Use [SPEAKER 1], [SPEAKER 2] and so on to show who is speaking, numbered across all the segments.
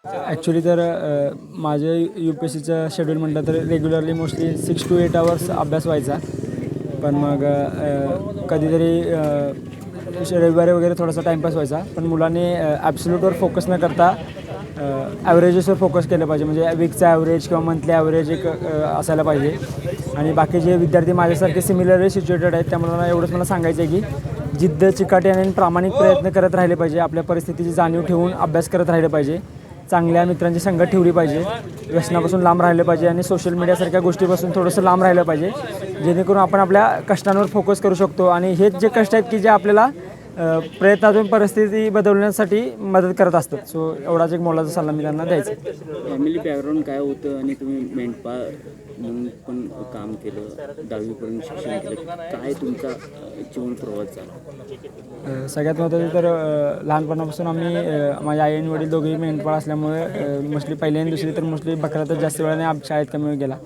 [SPEAKER 1] Actually तर माझं UPSCचं schedule म्हटलं तर रेग्युलरली मोस्टली 6 to 8 आवर्स अभ्यास व्हायचा. पण मग कधीतरी रविवारी वगैरे थोडासा टाईमपास व्हायचा. पण मुलांनी ॲब्सोल्यूटवर फोकस न करता ॲव्हरेजेसवर फोकस केलं पाहिजे. म्हणजे वीकचा ॲव्हरेज किंवा मंथली ॲव्हरेज एक असायला पाहिजे. आणि बाकीचे विद्यार्थी माझ्यासारखे सिमिलरली सिच्युएटेड आहेत. त्यामुळे मला सांगायचं आहे की जिद्द, चिकाटी आणि प्रामाणिक प्रयत्न करत राहिले पाहिजे. आपल्या परिस्थितीची जाणीव ठेवून अभ्यास करत राहिले पाहिजे. चांगल्या मित्रांची संगत ठेवली पाहिजे. व्यसनापासून लांब राहिलं पाहिजे आणि सोशल मीडियासारख्या गोष्टीपासून थोडंसं लांब राहिलं पाहिजे. जेणेकरून आपण आपल्या कष्टांवर फोकस करू शकतो. आणि हेच जे कष्ट आहेत की जे आपल्याला प्रयत्नातून परिस्थिती बदलण्यासाठी मदत करत असतात. सो एवढाच एक मोलाचा सल्ला मी त्यांना द्यायचा.
[SPEAKER 2] फॅमिली बॅकग्राऊंड काय होतं आणि तुम्ही मेंढपाळ म्हणून पण काम केलं, 10वीपर्यंत शिक्षण केलं, काय तुमचा जीवन प्रवास झाला?
[SPEAKER 1] सगळ्यात महत्त्वाचं तर लहानपणापासून आम्ही माझ्या आई आणि वडील दोघेही मेंढपाळ असल्यामुळे मोस्टली पहिली आणि दुसरी तर मोस्टली बकऱ्यातच जास्त वेळाने शाळेत कमी वेळ गेला.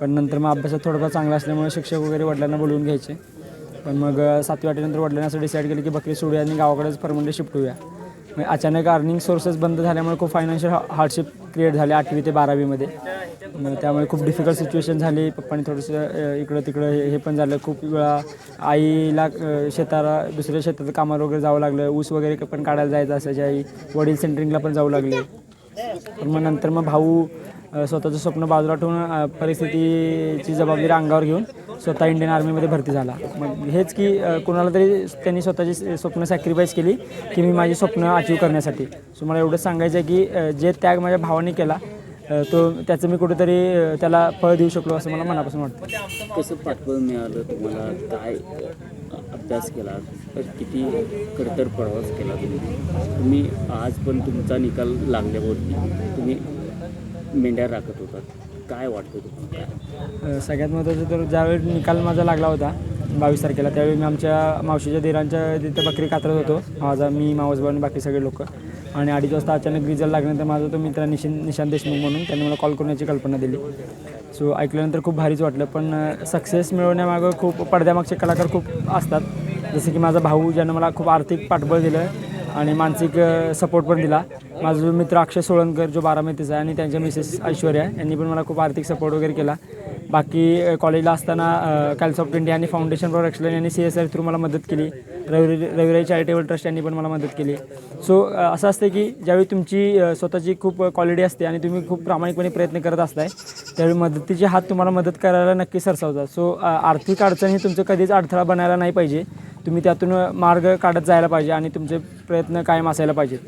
[SPEAKER 1] पण नंतर मग अभ्यासात थोडंफार चांगला असल्यामुळे शिक्षक वगैरे वडिलांना बोलवून घ्यायचे. पण मग 7वी 8वीनंतर वडिलांनी असं डिसाईड केलं की बकरी सोडूया आणि गावाकडेच परमनंटली शिफ्ट होऊया. मग अचानक अर्निंग सोर्सेस बंद झाल्यामुळे खूप फायनान्शियल हार्डशिप क्रिएट झाले 8वी ते 12वीमध्ये. मग त्यामुळे खूप डिफिकल्ट सिच्युएशन झाली. पप्पांनी थोडंसं इकडं तिकडं हे पण झालं. खूप वेळा आईला शेताला दुसऱ्या शेतात कामाला वगैरे जावं लागलं. ऊस वगैरे पण काढायला जायचं असायची आई. वडील सेंटरिंगला पण जाऊ लागले. पण मग नंतर मग भाऊ स्वतःचं स्वप्न बाजूला ठेवून परिस्थितीची जबाबदारी अंगावर घेऊन स्वतः इंडियन आर्मीमध्ये भरती झाला. मग हेच की कोणाला तरी त्यांनी स्वतःची स्वप्न सॅक्रिफाईस केली की मी माझी स्वप्न अचीव करण्यासाठी. सो मला एवढंच सांगायचं आहे की जे त्याग माझ्या भावाने केला त्याचं मी कुठेतरी त्याला फळ देऊ शकलो असं मला मनापासून वाटतं.
[SPEAKER 2] कसं पाठबळ मिळालं तुम्हाला? काय अभ्यास केला? किती खडतर प्रवास केला तुम्ही आज पण तुमचा निकाल लागल्यावरती तुम्ही मेंढ्या राखत होतात, काय वाटतं तुम्हाला?
[SPEAKER 1] सगळ्यात महत्त्वाचं तर ज्यावेळी निकाल माझा लागला होता 22 तारखेला, त्यावेळी मी आमच्या मावशीच्या दिरांच्या तिथे बकरी कातरत होतो. मी मावसभाऊ आणि बाकी सगळे लोक. आणि 2:30 वाजता अचानक रिझल्ट लागल्यानंतर माझा तो मित्र निशांत देशमुख म्हणून त्यांनी मला कॉल करून याची कल्पना दिली. सो ऐकल्यानंतर खूप भारीच वाटलं. पण सक्सेस मिळवण्यामागं खूप पडद्यामागचे कलाकार खूप असतात. जसं की माझा भाऊ ज्यानं मला खूप आर्थिक पाठबळ दिलं आणि मानसिक सपोर्ट पण दिला. माझा जो मित्र अक्षय सोळंकर जो बारामतीचा आहे आणि त्यांच्या मिसेस ऐश्वर्या यांनी पण मला खूप आर्थिक सपोर्ट वगैरे केला. बाकी कॉलेजला असताना कॅल्सॉफ्ट इंडिया आणि फाउंडेशन फॉर एक्सलन्स यांनी CSR थ्रू मला मदत केली. रविराई चॅरिटेबल ट्रस्ट यांनी पण मला मदत केली. सो असं असतं की ज्यावेळी तुमची स्वतःची खूप क्वालिटी असते आणि तुम्ही खूप प्रामाणिकपणे प्रयत्न करत असताय त्यावेळी मदतीचे हात तुम्हाला मदत करायला नक्की सरसावतात. सो आर्थिक अडचण ही तुमचं कधीच अडथळा बनायला नाही पाहिजे. तुम्ही त्यातून मार्ग काढत जायला पाहिजे आणि तुमचे प्रयत्न कायम असायला पाहिजेत.